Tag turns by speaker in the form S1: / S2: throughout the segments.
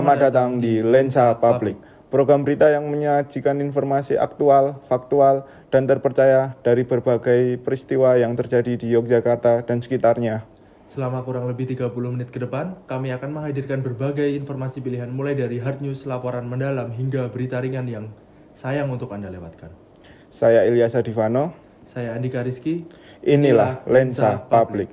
S1: Selamat datang di Lensa Publik, program berita yang menyajikan informasi aktual, faktual, dan terpercaya dari berbagai peristiwa yang terjadi di Yogyakarta dan sekitarnya.
S2: Selama kurang lebih 30 menit ke depan, kami akan menghadirkan berbagai informasi pilihan mulai dari hard news, laporan mendalam, hingga berita ringan yang sayang untuk Anda lewatkan.
S1: Saya Ilyasa Divano.
S2: Saya Andika Rizky.
S1: Inilah Lensa Publik.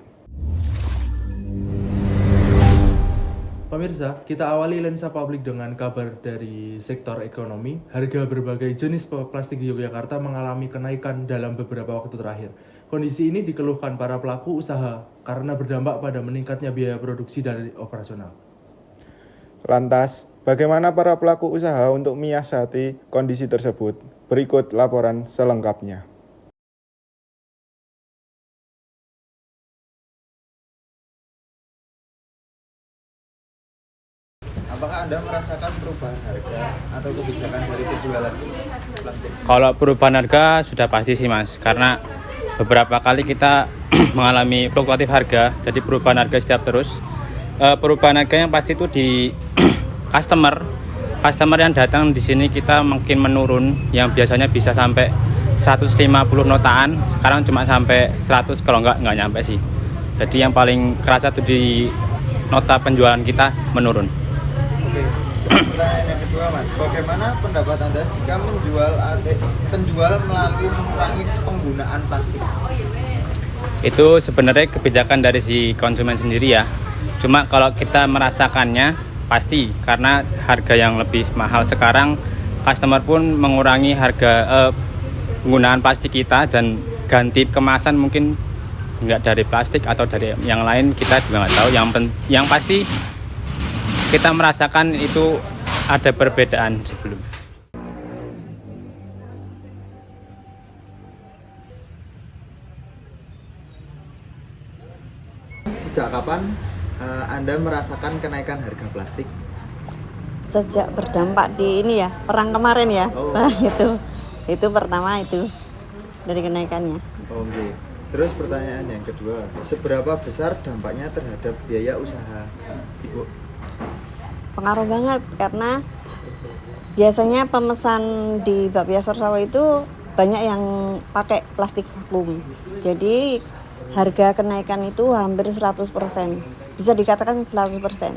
S2: Pemirsa, kita awali Lensa Publik dengan kabar dari sektor ekonomi. Harga berbagai jenis plastik di Yogyakarta mengalami kenaikan dalam beberapa waktu terakhir. Kondisi ini dikeluhkan para pelaku usaha karena berdampak pada meningkatnya biaya produksi dari operasional.
S1: Lantas, bagaimana para pelaku usaha untuk menyiasati kondisi tersebut? Berikut laporan selengkapnya.
S3: Apakah Anda merasakan perubahan harga atau kebijakan dari penjualan plastik?
S4: Kalau perubahan harga sudah pasti sih Mas, karena beberapa kali kita mengalami fluktuatif harga, jadi perubahan harga setiap terus. Perubahan harga yang pasti itu di customer yang datang di sini kita makin menurun, yang biasanya bisa sampai 150 notaan, sekarang cuma sampai 100 kalau nggak nyampe sih. Jadi yang paling kerasa itu di nota penjualan kita menurun.
S3: Pertanyaan yang kedua Mas, bagaimana pendapat Anda jika penjual melalui mengurangi penggunaan plastik?
S4: Itu sebenarnya kebijakan dari si konsumen sendiri ya. Cuma kalau kita merasakannya pasti karena harga yang lebih mahal sekarang, customer pun mengurangi harga penggunaan plastik kita dan ganti kemasan mungkin nggak dari plastik atau dari yang lain, kita juga nggak tahu. Yang pasti kita merasakan itu ada perbedaan sebelum.
S3: Sejak kapan Anda merasakan kenaikan harga plastik?
S5: Sejak berdampak di ini ya, perang kemarin ya. Nah, itu pertama itu dari kenaikannya.
S3: Oke. Terus pertanyaan yang kedua, seberapa besar dampaknya terhadap biaya usaha Ibu?
S5: Pengaruh banget karena biasanya pemesan di Bakpia Sorsawa itu banyak yang pakai plastik vakum. Jadi harga kenaikan itu hampir 100%. Bisa dikatakan 100%.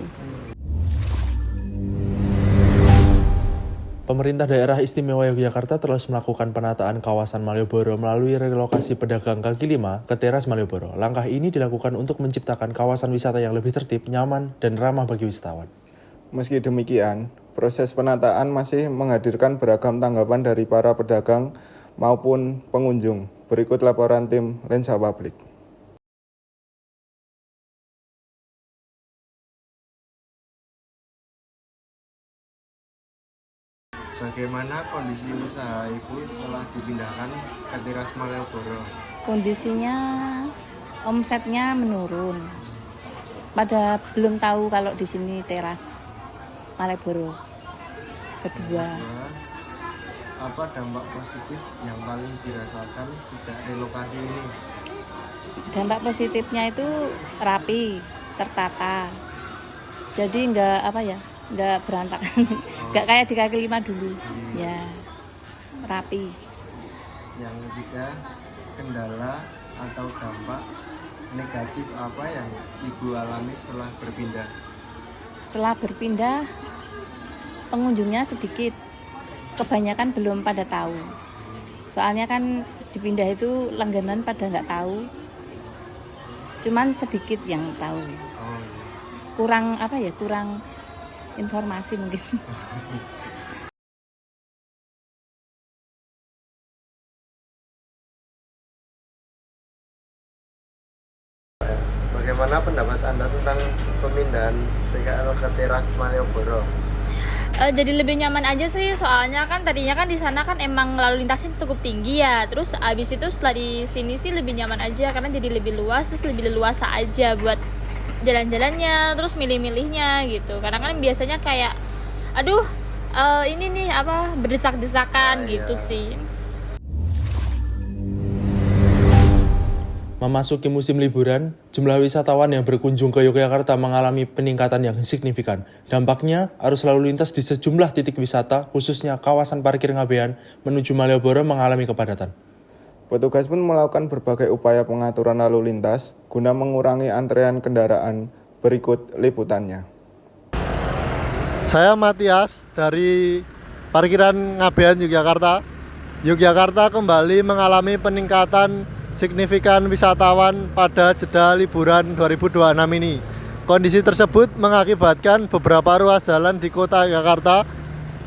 S2: Pemerintah Daerah Istimewa Yogyakarta terus melakukan penataan kawasan Malioboro melalui relokasi pedagang kaki lima ke teras Malioboro. Langkah ini dilakukan untuk menciptakan kawasan wisata yang lebih tertib, nyaman, dan ramah bagi wisatawan.
S1: Meski demikian, proses penataan masih menghadirkan beragam tanggapan dari para pedagang maupun pengunjung. Berikut laporan tim Lensa Publik.
S3: Bagaimana kondisi usaha Ibu setelah dipindahkan ke teras Malioboro?
S6: Kondisinya omsetnya menurun. Pada belum tahu kalau di sini teras Malioboro. Kedua,
S3: apa dampak positif yang paling dirasakan sejak relokasi ini?
S6: dampak positifnya itu rapi, tertata. Jadi nggak berantakan, nggak kayak di kaki lima dulu. Ya, rapi.
S3: Yang ketiga, kendala atau dampak negatif apa yang Ibu alami setelah berpindah?
S6: Setelah berpindah, pengunjungnya sedikit. Kebanyakan belum pada tahu. Soalnya kan dipindah itu langganan pada nggak tahu. Cuman sedikit yang tahu. Kurang informasi mungkin.
S3: Bagaimana pendapat Anda tentang pemindahan PKL ke teras Malioboro?
S7: Jadi lebih nyaman aja sih, soalnya kan tadinya kan di sana kan emang lalu lintasnya cukup tinggi ya. Terus abis itu setelah di sini sih lebih nyaman aja karena jadi lebih luas, terus lebih leluasa aja buat jalan-jalannya, terus milih-milihnya gitu. Karena kan biasanya kayak ini nih berdesak-desakan gitu sih.
S2: Memasuki musim liburan, jumlah wisatawan yang berkunjung ke Yogyakarta mengalami peningkatan yang signifikan. Dampaknya, arus lalu lintas di sejumlah titik wisata, khususnya kawasan parkir Ngabean menuju Malioboro mengalami kepadatan.
S1: Petugas pun melakukan berbagai upaya pengaturan lalu lintas guna mengurangi antrean kendaraan. Berikut liputannya.
S8: Saya Matias dari parkiran Ngabean, Yogyakarta. Yogyakarta kembali mengalami peningkatan signifikan wisatawan pada jeda liburan 2026 ini. Kondisi tersebut mengakibatkan beberapa ruas jalan di kota Jakarta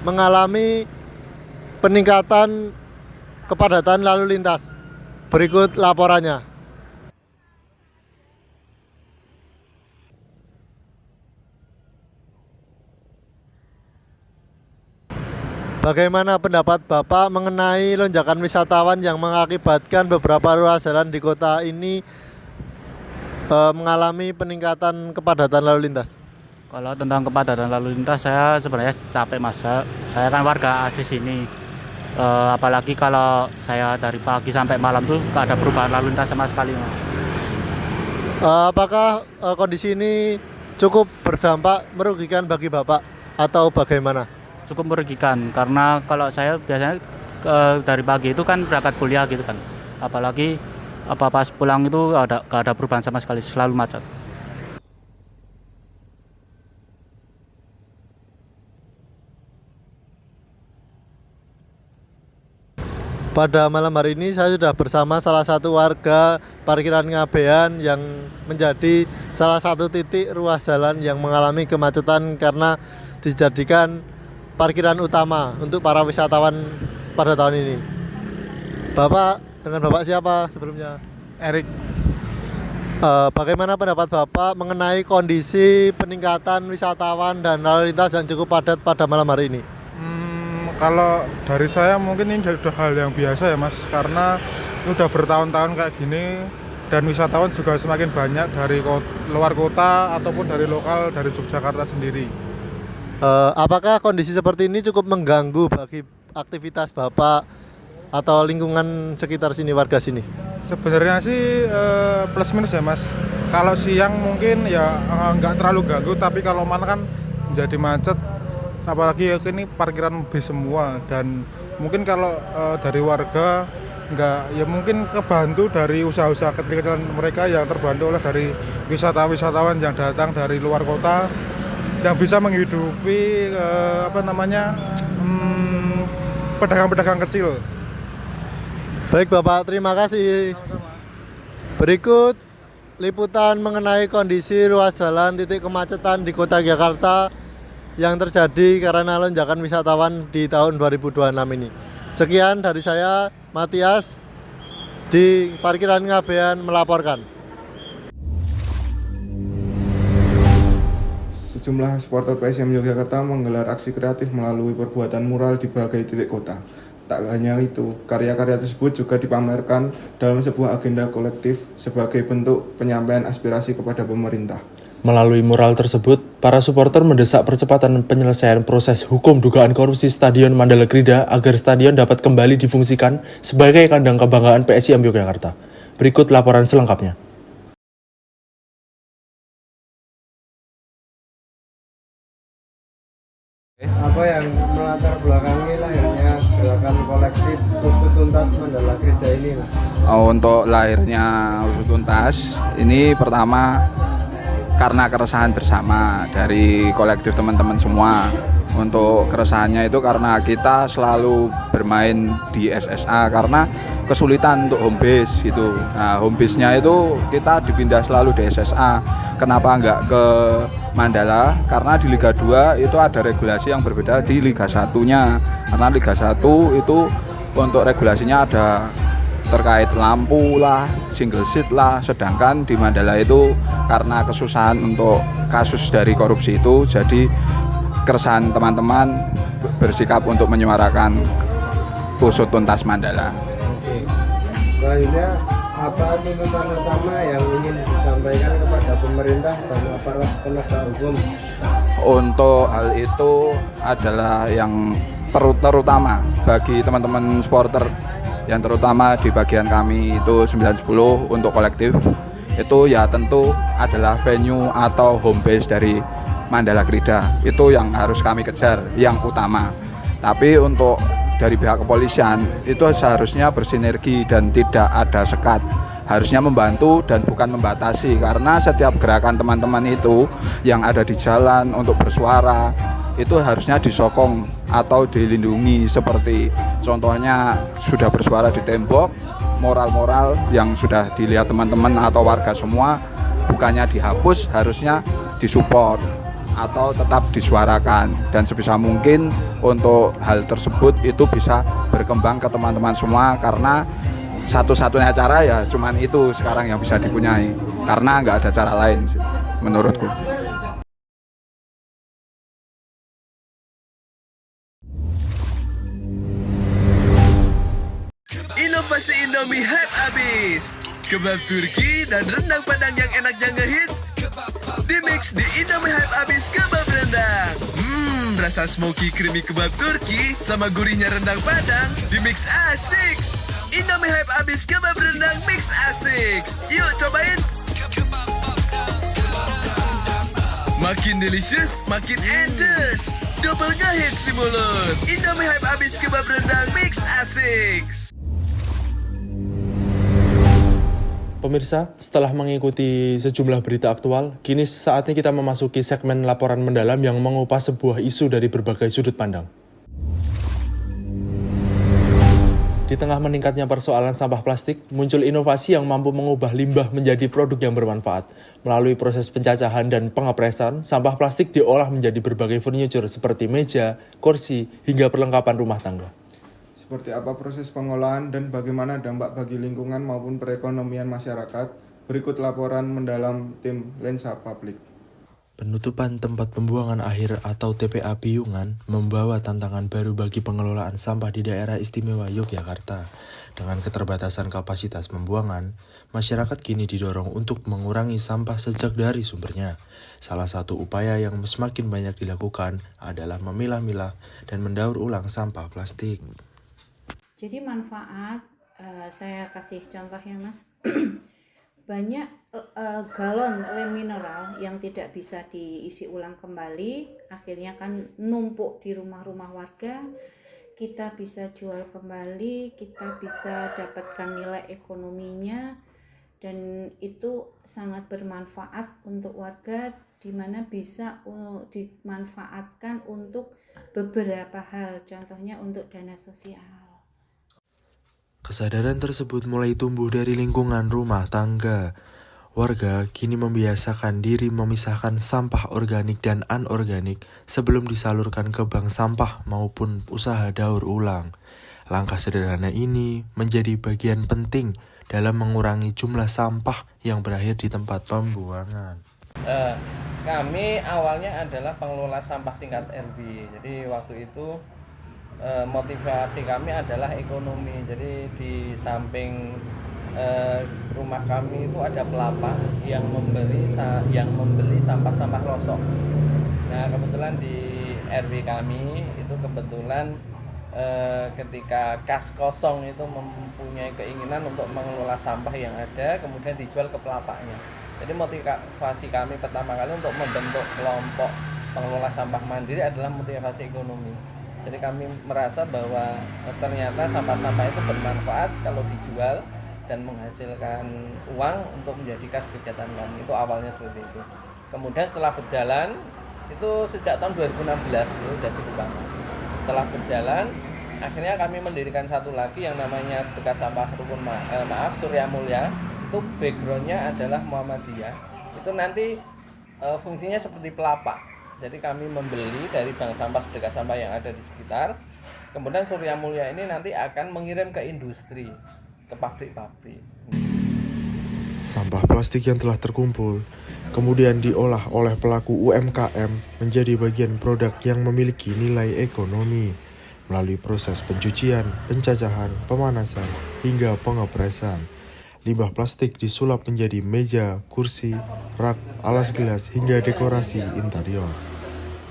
S8: mengalami peningkatan kepadatan lalu lintas. Berikut laporannya. Bagaimana pendapat Bapak mengenai lonjakan wisatawan yang mengakibatkan beberapa ruas jalan di kota ini mengalami peningkatan kepadatan lalu lintas?
S9: Kalau tentang kepadatan lalu lintas, saya sebenarnya capek Mas. Saya kan warga asli sini. Apalagi kalau saya dari pagi sampai malam tuh gak ada perubahan lalu lintas sama sekali Mas.
S8: Apakah kondisi ini cukup berdampak merugikan bagi Bapak atau bagaimana?
S9: Cukup merugikan karena kalau saya biasanya dari pagi itu kan berangkat kuliah gitu kan. Apalagi pas pulang itu gak ada perubahan sama sekali, selalu macet.
S8: Pada malam hari ini saya sudah bersama salah satu warga parkiran Ngabean yang menjadi salah satu titik ruas jalan yang mengalami kemacetan karena dijadikan parkiran utama untuk para wisatawan pada tahun ini. Bapak, dengan Bapak siapa sebelumnya?
S10: Erik.
S8: Bagaimana pendapat Bapak mengenai kondisi peningkatan wisatawan dan lalu lintas yang cukup padat pada malam hari ini?
S10: Kalau dari saya mungkin ini sudah hal yang biasa ya Mas, karena sudah bertahun-tahun kayak gini dan wisatawan juga semakin banyak dari luar kota ataupun dari lokal, dari Yogyakarta sendiri.
S8: Apakah kondisi seperti ini cukup mengganggu bagi aktivitas Bapak atau lingkungan sekitar sini, warga sini?
S10: Sebenarnya sih plus minus ya Mas. Kalau siang mungkin ya nggak terlalu ganggu, tapi kalau malam kan menjadi macet. Apalagi ini parkiran bis semua dan mungkin kalau dari warga nggak, ya mungkin kebantu dari usaha-usaha kecil-kecilan mereka yang terbantu oleh dari wisatawan yang datang dari luar kota yang bisa menghidupi pedagang-pedagang kecil.
S8: Baik Bapak, terima kasih. Berikut liputan mengenai kondisi ruas jalan titik kemacetan di kota Jakarta yang terjadi karena lonjakan wisatawan di tahun 2026 ini. Sekian dari saya, Matias, di parkiran Ngabean melaporkan.
S1: Sejumlah supporter PSM Yogyakarta menggelar aksi kreatif melalui perbuatan mural di berbagai titik kota. Tak hanya itu, karya-karya tersebut juga dipamerkan dalam sebuah agenda kolektif sebagai bentuk penyampaian aspirasi kepada pemerintah.
S2: Melalui mural tersebut, para supporter mendesak percepatan penyelesaian proses hukum dugaan korupsi Stadion Mandala Krida agar stadion dapat kembali difungsikan sebagai kandang kebanggaan PSIM Yogyakarta. Berikut laporan selengkapnya.
S3: Apa yang melatar belakangi lahirnya gerakan kolektif Usut Tuntas Mandala Krida ini?
S11: Untuk lahirnya Usut Tuntas ini pertama karena keresahan bersama dari kolektif teman-teman semua. Untuk keresahannya itu karena kita selalu bermain di SSA karena kesulitan untuk home base gitu. Nah, home base-nya itu kita dipindah selalu di SSA. Kenapa enggak ke Mandala? Karena di Liga 2 itu ada regulasi yang berbeda di Liga 1-nya. Karena Liga 1 itu untuk regulasinya ada terkait lampu lah, single seat lah, sedangkan di Mandala itu karena kesusahan untuk kasus dari korupsi itu, jadi keresahan teman-teman bersikap untuk menyuarakan Usut Tuntas Mandala.
S3: Oke. Selanjutnya apa tuntutan utama yang ingin disampaikan kepada pemerintah dan aparat penegak hukum?
S11: Untuk hal itu adalah yang terutama bagi teman-teman supporter yang terutama di bagian kami itu 910 untuk kolektif itu ya tentu adalah venue atau home base dari Mandala Krida. Itu yang harus kami kejar, yang utama. Tapi untuk dari pihak kepolisian itu seharusnya bersinergi dan tidak ada sekat. Harusnya membantu dan bukan membatasi, karena setiap gerakan teman-teman itu yang ada di jalan untuk bersuara itu harusnya disokong atau dilindungi, seperti contohnya sudah bersuara di tembok, moral-moral yang sudah dilihat teman-teman atau warga semua bukannya dihapus, harusnya disupport atau tetap disuarakan, dan sebisa mungkin untuk hal tersebut itu bisa berkembang ke teman-teman semua, karena satu-satunya cara ya cuman itu sekarang yang bisa dipunyai, karena nggak ada cara lain sih, menurutku.
S12: Inovasi Indomie hype abis. Kebab Turki dan rendang Padang yang enaknya ngehits dimix di Indomie hype abis kebab rendang. Rasa smoky creamy kebab Turki sama gurihnya rendang Padang dimix asik. Indomie hype abis kebab rendang mix asik. Yuk cobain. Makin delicious, makin endes. Double ngehits di mulut. Indomie hype abis kebab rendang mix asik.
S2: Pemirsa, setelah mengikuti sejumlah berita aktual, kini saatnya kita memasuki segmen laporan mendalam yang mengupas sebuah isu dari berbagai sudut pandang. Di tengah meningkatnya persoalan sampah plastik, muncul inovasi yang mampu mengubah limbah menjadi produk yang bermanfaat. Melalui proses pencacahan dan pengepresan, sampah plastik diolah menjadi berbagai furniture seperti meja, kursi, hingga perlengkapan rumah tangga.
S1: Seperti apa proses pengolahan dan bagaimana dampak bagi lingkungan maupun perekonomian masyarakat? Berikut laporan mendalam tim Lensa Publik.
S2: Penutupan tempat pembuangan akhir atau TPA Piungan membawa tantangan baru bagi pengelolaan sampah di daerah istimewa Yogyakarta. Dengan keterbatasan kapasitas pembuangan, masyarakat kini didorong untuk mengurangi sampah sejak dari sumbernya. Salah satu upaya yang semakin banyak dilakukan adalah memilah-milah dan mendaur ulang sampah plastik.
S13: Jadi manfaat, saya kasih contohnya Mas, banyak galon lem mineral yang tidak bisa diisi ulang kembali, akhirnya kan numpuk di rumah-rumah warga, kita bisa jual kembali, kita bisa dapatkan nilai ekonominya, dan itu sangat bermanfaat untuk warga, di mana bisa dimanfaatkan untuk beberapa hal, contohnya untuk dana sosial.
S2: Kesadaran tersebut mulai tumbuh dari lingkungan rumah tangga. Warga kini membiasakan diri memisahkan sampah organik dan anorganik sebelum disalurkan ke bank sampah maupun usaha daur ulang. Langkah sederhana ini menjadi bagian penting dalam mengurangi jumlah sampah yang berakhir di tempat pembuangan.
S14: Kami awalnya adalah pengelola sampah tingkat RW. Jadi waktu itu motivasi kami adalah ekonomi. Jadi di samping rumah kami itu ada pelapa yang membeli sampah-sampah rosok. Nah kebetulan di RW kami itu kebetulan ketika kas kosong itu mempunyai keinginan untuk mengelola sampah yang ada kemudian dijual ke pelapanya. Jadi motivasi kami pertama kali untuk membentuk kelompok pengelola sampah mandiri adalah motivasi ekonomi. Jadi kami merasa bahwa ternyata sampah-sampah itu bermanfaat kalau dijual dan menghasilkan uang untuk menjadi kas kegiatan kami. Itu awalnya seperti itu. Kemudian setelah berjalan, itu sejak tahun 2016 itu sudah cukup lama. Setelah berjalan, akhirnya kami mendirikan satu lagi yang namanya Sedekah Sampah Rukun Surya Mulia. Itu backgroundnya adalah Muhammadiyah. Itu nanti fungsinya seperti pelapak. Jadi kami membeli dari bank sampah sedekah sampah yang ada di sekitar. Kemudian Surya Mulia ini nanti akan mengirim ke industri, ke pabrik-pabrik.
S2: Sampah plastik yang telah terkumpul kemudian diolah oleh pelaku UMKM menjadi bagian produk yang memiliki nilai ekonomi melalui proses pencucian, pencacahan, pemanasan, hingga pengepresan. Limbah plastik disulap menjadi meja, kursi, rak, alas gelas, hingga dekorasi interior.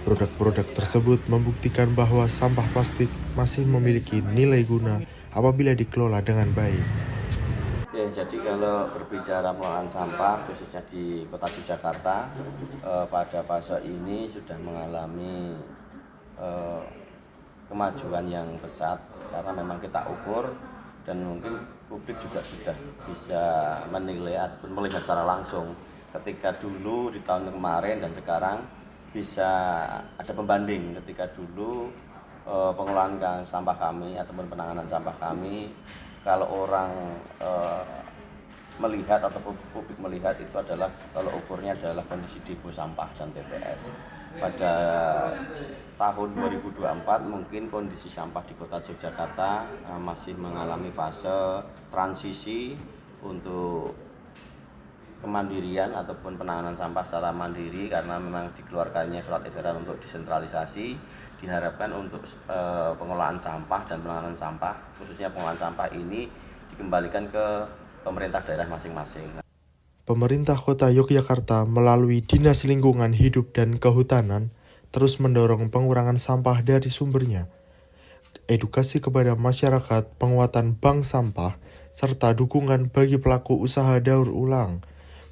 S2: Produk-produk tersebut membuktikan bahwa sampah plastik masih memiliki nilai guna
S15: apabila dikelola dengan baik.
S16: Ya, jadi kalau berbicara pengelolaan sampah khususnya di Kota Yogyakarta, pada fase ini sudah mengalami kemajuan yang pesat karena memang kita ukur dan mungkin publik juga sudah bisa menilai ataupun melihat secara langsung ketika dulu di tahun kemarin dan sekarang bisa ada pembanding. Ketika dulu pengelolaan sampah kami ataupun penanganan sampah kami, kalau orang melihat atau publik melihat itu adalah kalau ukurnya adalah kondisi depo sampah dan TPS. Pada tahun 2024 mungkin kondisi sampah di Kota Yogyakarta masih mengalami fase transisi untuk kemandirian ataupun penanganan sampah secara mandiri karena memang dikeluarkannya surat edaran untuk desentralisasi. Diharapkan untuk pengelolaan sampah dan penanganan sampah, khususnya pengelolaan sampah ini dikembalikan ke pemerintah daerah masing-masing.
S15: Pemerintah Kota Yogyakarta melalui Dinas Lingkungan Hidup dan Kehutanan terus mendorong pengurangan sampah dari sumbernya, edukasi kepada masyarakat, penguatan bank sampah, serta dukungan bagi pelaku usaha daur ulang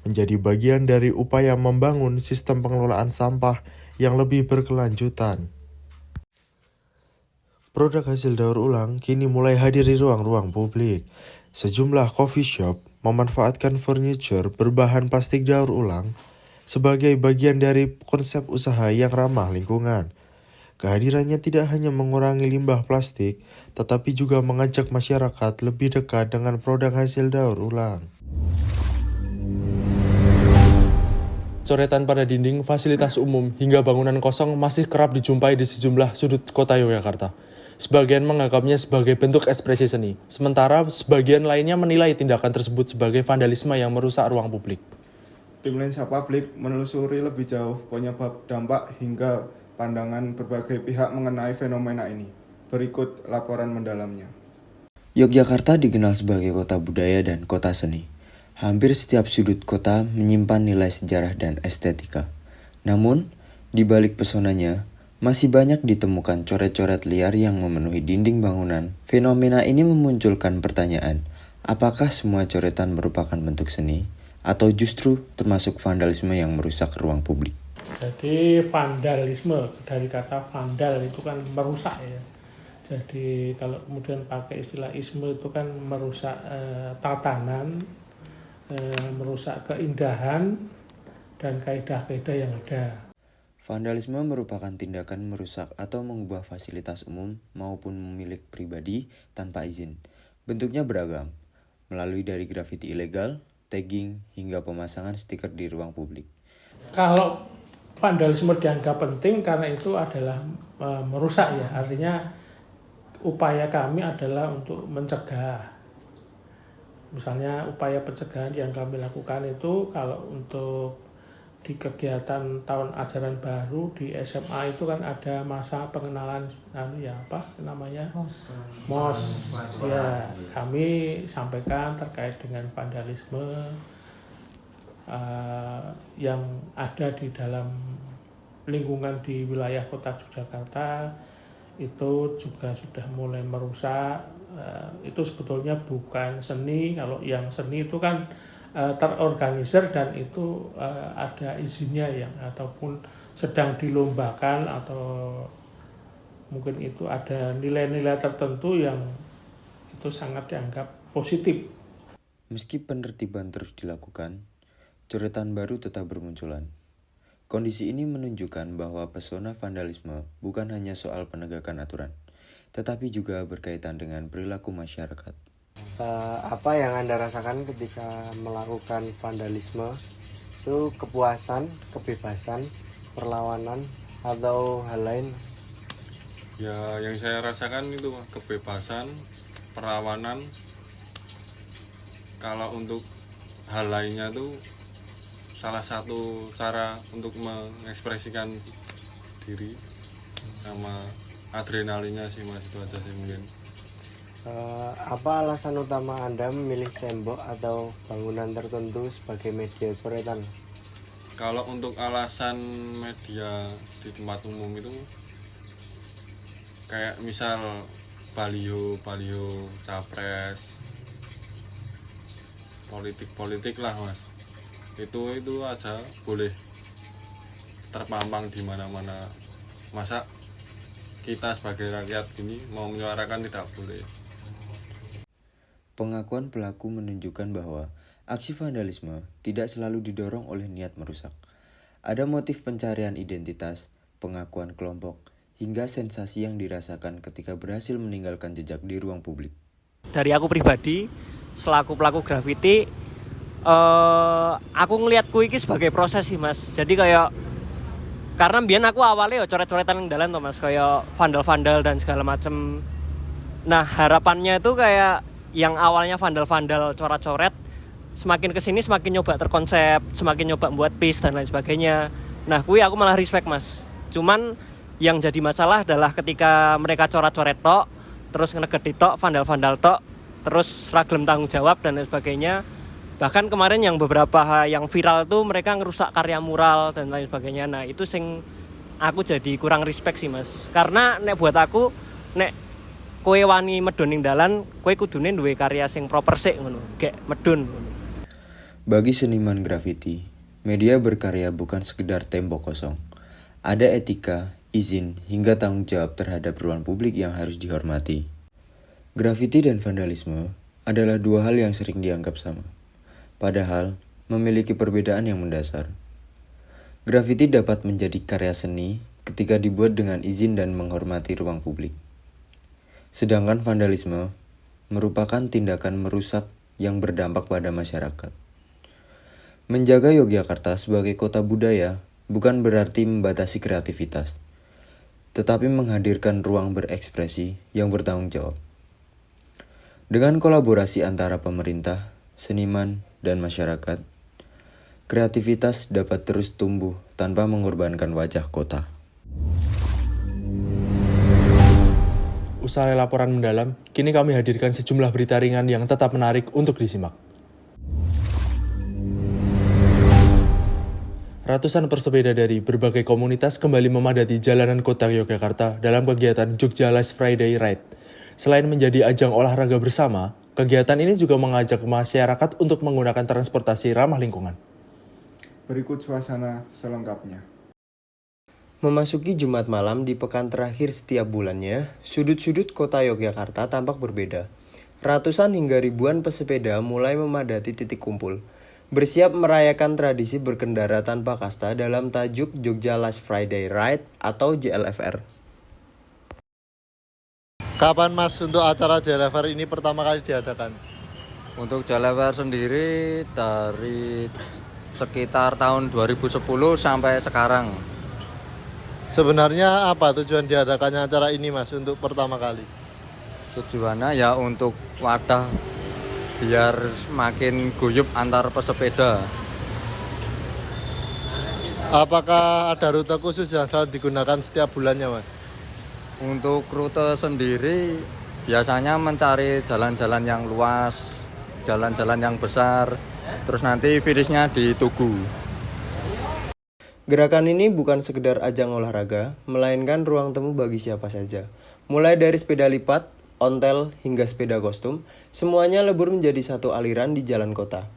S15: menjadi bagian dari upaya membangun sistem pengelolaan sampah yang lebih berkelanjutan. Produk hasil daur ulang kini mulai hadir di ruang-ruang publik. Sejumlah coffee shop memanfaatkan furniture berbahan plastik daur ulang sebagai bagian dari konsep usaha yang ramah lingkungan. Kehadirannya tidak hanya mengurangi limbah plastik, tetapi juga mengajak masyarakat lebih dekat dengan produk hasil daur ulang.
S2: Coretan pada dinding, fasilitas umum, hingga bangunan kosong masih kerap dijumpai di sejumlah sudut kota Yogyakarta. Sebagian menganggapnya sebagai bentuk ekspresi seni, sementara sebagian lainnya menilai tindakan tersebut sebagai vandalisme yang merusak ruang publik.
S1: Tim Lensa Publik menelusuri lebih jauh penyebab, dampak, hingga pandangan berbagai pihak mengenai fenomena ini. Berikut laporan mendalamnya.
S17: Yogyakarta dikenal sebagai kota budaya dan kota seni. Hampir setiap sudut kota menyimpan nilai sejarah dan estetika. Namun, di balik pesonanya, masih banyak ditemukan coret-coret liar yang memenuhi dinding bangunan. Fenomena ini memunculkan pertanyaan, apakah semua coretan merupakan bentuk seni, atau justru termasuk vandalisme yang merusak ruang publik?
S18: Jadi vandalisme, dari kata vandal itu kan merusak ya. Jadi kalau kemudian pakai istilah isme itu kan merusak tatanan, merusak keindahan dan kaidah-kaidah yang ada.
S17: Vandalisme merupakan tindakan merusak atau mengubah fasilitas umum maupun milik pribadi tanpa izin. Bentuknya beragam, melalui dari grafiti ilegal, tagging, hingga pemasangan stiker di ruang publik.
S18: Kalau vandalisme dianggap penting karena itu adalah merusak ya, artinya upaya kami adalah untuk mencegah. Misalnya upaya pencegahan yang kami lakukan itu kalau untuk di kegiatan tahun ajaran baru di SMA itu kan ada masa pengenalan MOS ya, kami sampaikan terkait dengan vandalisme yang ada di dalam lingkungan di wilayah Kota Yogyakarta itu juga sudah mulai merusak. Itu sebetulnya bukan seni. Kalau yang seni itu kan terorganisir dan itu ada izinnya yang ataupun sedang dilombakan atau mungkin itu ada nilai-nilai tertentu yang itu sangat dianggap positif.
S17: Meski penertiban terus dilakukan, coretan baru tetap bermunculan. Kondisi ini menunjukkan bahwa pesona vandalisme bukan hanya soal penegakan aturan, tetapi juga berkaitan dengan perilaku masyarakat.
S19: Apa yang Anda rasakan ketika melakukan vandalisme? Itu kepuasan, kebebasan, perlawanan, atau hal lain?
S20: Ya, yang saya rasakan itu kebebasan, perlawanan. Kalau untuk hal lainnya tuh salah satu cara untuk mengekspresikan diri sama adrenalinnya sih mas, itu aja sih mungkin.
S19: Apa alasan utama Anda memilih tembok atau bangunan tertentu sebagai media coretan?
S20: Kalau untuk alasan media di tempat umum itu kayak misal baliho capres, politik lah mas. Itu aja boleh terpampang di mana-mana. Masa kita sebagai rakyat gini mau menyuarakan tidak boleh.
S17: Pengakuan pelaku menunjukkan bahwa aksi vandalisme tidak selalu didorong oleh niat merusak. Ada motif pencarian identitas, pengakuan kelompok, hingga sensasi yang dirasakan ketika berhasil meninggalkan jejak di ruang publik.
S21: Dari aku pribadi, selaku pelaku grafiti, aku ngelihat kui ini sebagai proses sih mas. Jadi kayak, karena biar aku awalnya ya coret-coretan yang dalan mas, kayak vandal-vandal dan segala macem. Nah harapannya itu kayak yang awalnya vandal-vandal coret-coret, semakin kesini semakin nyoba terkonsep, semakin nyoba buat piece dan lain sebagainya. Nah kui aku malah respect mas. Cuman yang jadi masalah adalah ketika mereka coret-coret tok, terus ngegedi tok, vandal-vandal tok, terus ragilem tanggung jawab dan lain sebagainya. Bahkan kemarin yang beberapa yang viral tuh mereka ngerusak karya mural dan lain sebagainya. Nah itu sing aku jadi kurang respect sih mas. Karena nek buat aku, nek kowe wani medun ning dalan, kowe kudune duwe karya sing proper sik ngono, gek medun ngono.
S17: Bagi seniman grafiti, media berkarya bukan sekedar tembok kosong. Ada etika, izin, hingga tanggung jawab terhadap ruang publik yang harus dihormati. Grafiti dan vandalisme adalah dua hal yang sering dianggap sama. Padahal, memiliki perbedaan yang mendasar. Grafiti dapat menjadi karya seni ketika dibuat dengan izin dan menghormati ruang publik. Sedangkan vandalisme merupakan tindakan merusak yang berdampak pada masyarakat. Menjaga Yogyakarta sebagai kota budaya bukan berarti membatasi kreativitas, tetapi menghadirkan ruang berekspresi yang bertanggung jawab. Dengan kolaborasi antara pemerintah, seniman, dan masyarakat, kreativitas dapat terus tumbuh tanpa mengorbankan wajah kota.
S2: Usai laporan mendalam, kini kami hadirkan sejumlah berita ringan yang tetap menarik untuk disimak. Ratusan pesepeda dari berbagai komunitas kembali memadati jalanan kota Yogyakarta dalam kegiatan Jogja Last Friday Ride. Selain menjadi ajang olahraga bersama, kegiatan ini juga mengajak masyarakat untuk menggunakan transportasi ramah lingkungan.
S1: Berikut suasana selengkapnya.
S17: Memasuki Jumat malam di pekan terakhir setiap bulannya, sudut-sudut kota Yogyakarta tampak berbeda. Ratusan hingga ribuan pesepeda mulai memadati titik kumpul, bersiap merayakan tradisi berkendara tanpa kasta dalam tajuk Jogja Last Friday Ride atau JLFR.
S8: Kapan mas untuk acara JLFR ini pertama kali diadakan?
S22: Untuk JLFR sendiri dari sekitar tahun 2010 sampai sekarang.
S8: Sebenarnya apa tujuan diadakannya acara ini mas untuk pertama kali?
S22: Tujuannya ya untuk wadah biar makin guyup antar pesepeda.
S8: Apakah ada rute khusus yang selalu digunakan setiap bulannya mas?
S22: Untuk rute sendiri biasanya mencari jalan-jalan yang luas, jalan-jalan yang besar, terus nanti finishnya di Tugu.
S17: Gerakan ini bukan sekedar ajang olahraga, melainkan ruang temu bagi siapa saja. Mulai dari sepeda lipat, ontel, hingga sepeda kostum, semuanya lebur menjadi satu aliran di jalan kota.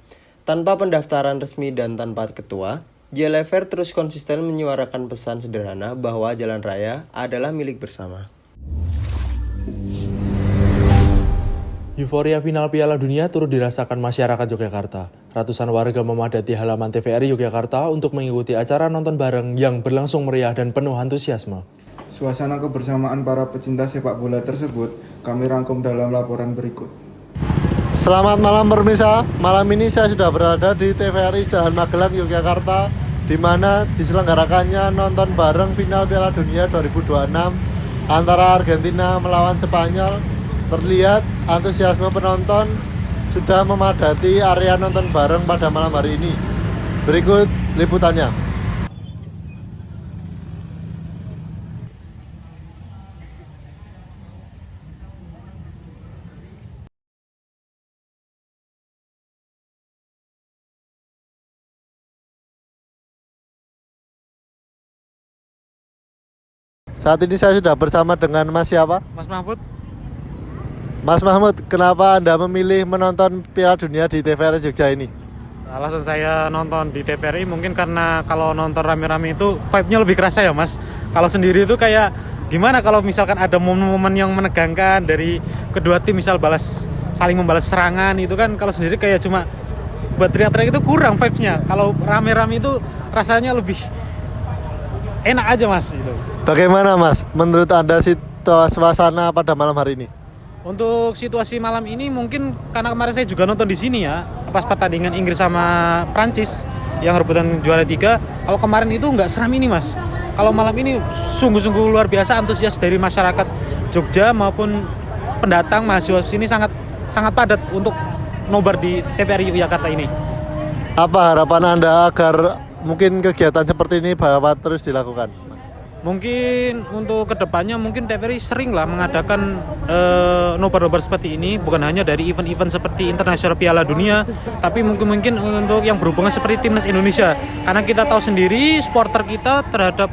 S17: Tanpa pendaftaran resmi dan tanpa ketua, JLFR terus konsisten menyuarakan pesan sederhana bahwa jalan raya adalah milik bersama.
S2: Euforia final Piala Dunia turut dirasakan masyarakat Yogyakarta. Ratusan warga memadati halaman TVRI Yogyakarta untuk mengikuti acara nonton bareng yang berlangsung meriah dan penuh antusiasme.
S1: Suasana kebersamaan para pecinta sepak bola tersebut kami rangkum dalam laporan berikut.
S8: Selamat malam pemirsa, malam ini saya sudah berada di TVRI Jalan Magelang, Yogyakarta, di mana diselenggarakannya nonton bareng final Piala Dunia 2026 antara Argentina melawan Spanyol. Terlihat antusiasme penonton sudah memadati area nonton bareng pada malam hari ini. Berikut liputannya. Saat ini saya sudah bersama dengan Mas siapa?
S23: Mas Mahfud.
S8: Mas Mahmud, kenapa Anda memilih menonton Piala Dunia di TVRI Jogja ini?
S4: Alasan saya nonton di TVRI mungkin karena kalau nonton rame-rame itu vibe-nya lebih kerasa ya Mas. Kalau sendiri itu kayak gimana kalau misalkan ada momen-momen yang menegangkan dari kedua tim, misal saling membalas serangan itu kan, kalau sendiri kayak cuma buat teriak-teriak itu kurang vibes-nya. Kalau rame-rame itu rasanya lebih enak aja Mas itu.
S8: Bagaimana Mas menurut Anda suasana pada malam hari ini?
S4: Untuk situasi malam ini mungkin karena kemarin saya juga nonton di sini ya, pas pertandingan Inggris sama Prancis yang rebutan juara 3. Kalau kemarin itu nggak seram ini Mas. Kalau malam ini sungguh-sungguh luar biasa antusias dari masyarakat Jogja maupun pendatang mahasiswa sini sangat padat untuk nobar di TVRI Yogyakarta ini.
S8: Apa harapan Anda agar mungkin kegiatan seperti ini dapat terus dilakukan?
S4: Mungkin untuk kedepannya mungkin TVRI sering lah mengadakan nobar-nobar seperti ini, bukan hanya dari event-event seperti internasional Piala Dunia, tapi mungkin untuk yang berhubungan seperti Timnas Indonesia. Karena kita tahu sendiri supporter kita terhadap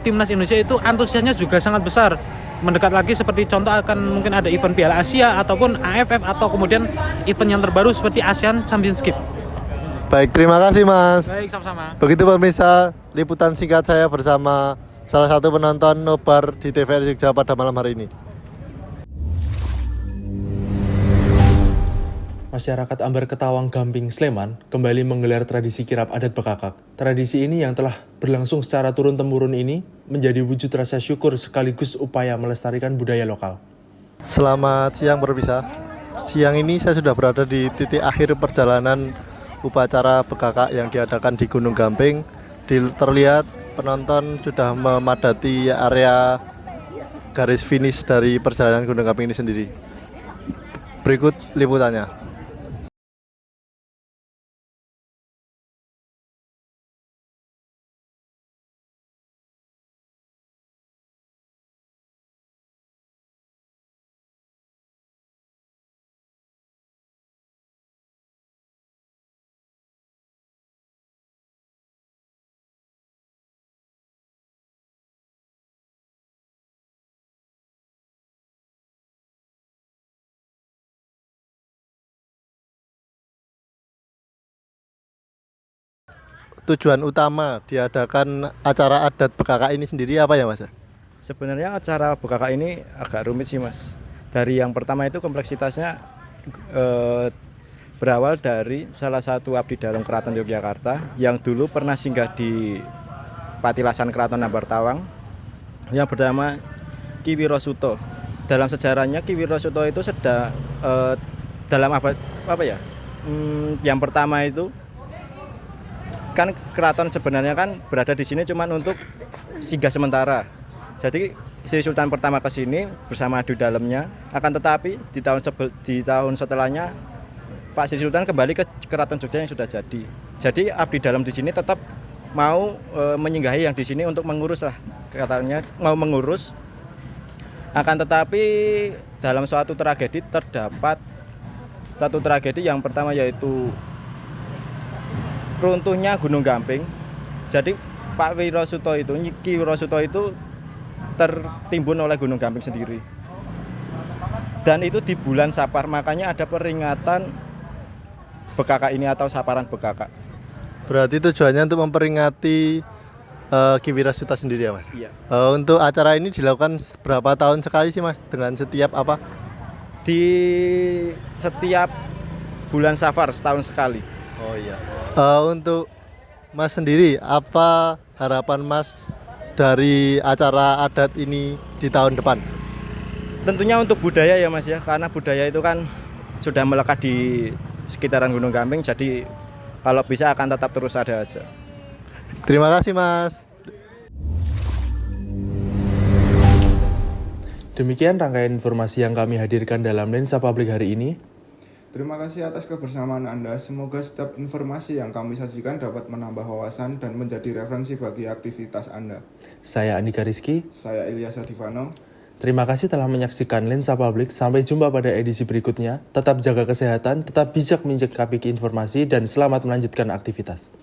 S4: Timnas Indonesia itu antusiasnya juga sangat besar. Mendekat lagi seperti contoh akan mungkin ada event Piala Asia ataupun AFF atau kemudian event yang terbaru seperti ASEAN Championship.
S8: Baik, terima kasih Mas.
S4: Baik, sama-sama.
S8: Begitu pemirsa, liputan singkat saya bersama salah satu penonton nobar di TVRI Jogja pada malam hari ini.
S2: Masyarakat Ambar Ketawang Gamping, Sleman kembali menggelar tradisi kirap adat Bekakak. Tradisi ini yang telah berlangsung secara turun-temurun ini menjadi wujud rasa syukur sekaligus upaya melestarikan budaya lokal.
S8: Selamat siang pemirsa. Siang ini saya sudah berada di titik akhir perjalanan upacara Bekakak yang diadakan di Gunung Gamping. Terlihat penonton sudah memadati area garis finish dari perjalanan Gunung Gamping ini sendiri. Berikut liputannya. Tujuan utama diadakan acara adat Bekakak ini sendiri apa ya Mas?
S5: Sebenarnya acara Bekakak ini agak rumit sih Mas. Dari yang pertama itu kompleksitasnya berawal dari salah satu abdi dalam Keraton Yogyakarta yang dulu pernah singgah di Patilasan Keraton Ambar Tawang yang bernama Ki Wiro Suto. Dalam sejarahnya Ki Wiro Suto itu dalam abad yang pertama itu kan keraton sebenarnya kan berada di sini cuma untuk singgah sementara. Jadi Sri Sultan pertama ke sini bersama abdi dalamnya, akan tetapi di tahun setelahnya Pak Sri Sultan kembali ke Keraton Jogja yang sudah jadi. Jadi abdi dalam di sini tetap mau menyinggahi yang di sini untuk mengurus lah, katanya mau mengurus. Akan tetapi dalam suatu tragedi terdapat satu tragedi yang pertama yaitu runtuhnya Gunung Gamping. Jadi Pak Wiro Suto itu, Ki Wiro Suto itu tertimbun oleh Gunung Gamping sendiri. Dan itu di bulan Sapar, makanya ada peringatan Bekakak ini atau Saparan Bekakak.
S8: Berarti tujuannya untuk memperingati Ki Wiro Suto sendiri ya Mas?
S5: Iya.
S8: Untuk acara ini dilakukan berapa tahun sekali sih Mas? Dengan setiap apa?
S5: Di setiap bulan Safar setahun sekali.
S8: Oh iya. Untuk Mas sendiri, apa harapan Mas dari acara adat ini di tahun depan?
S5: Tentunya untuk budaya ya Mas ya, karena budaya itu kan sudah melekat di sekitaran Gunung Gamping, jadi kalau bisa akan tetap terus ada aja.
S8: Terima kasih Mas.
S2: Demikian rangkaian informasi yang kami hadirkan dalam Lensa Publik hari ini.
S1: Terima kasih atas kebersamaan Anda. Semoga setiap informasi yang kami sajikan dapat menambah wawasan dan menjadi referensi bagi aktivitas Anda.
S2: Saya Andika Rizky.
S1: Saya Ilyas Adivano.
S2: Terima kasih telah menyaksikan Lensa Publik. Sampai jumpa pada edisi berikutnya. Tetap jaga kesehatan, tetap bijak menyikapi informasi, dan selamat melanjutkan aktivitas.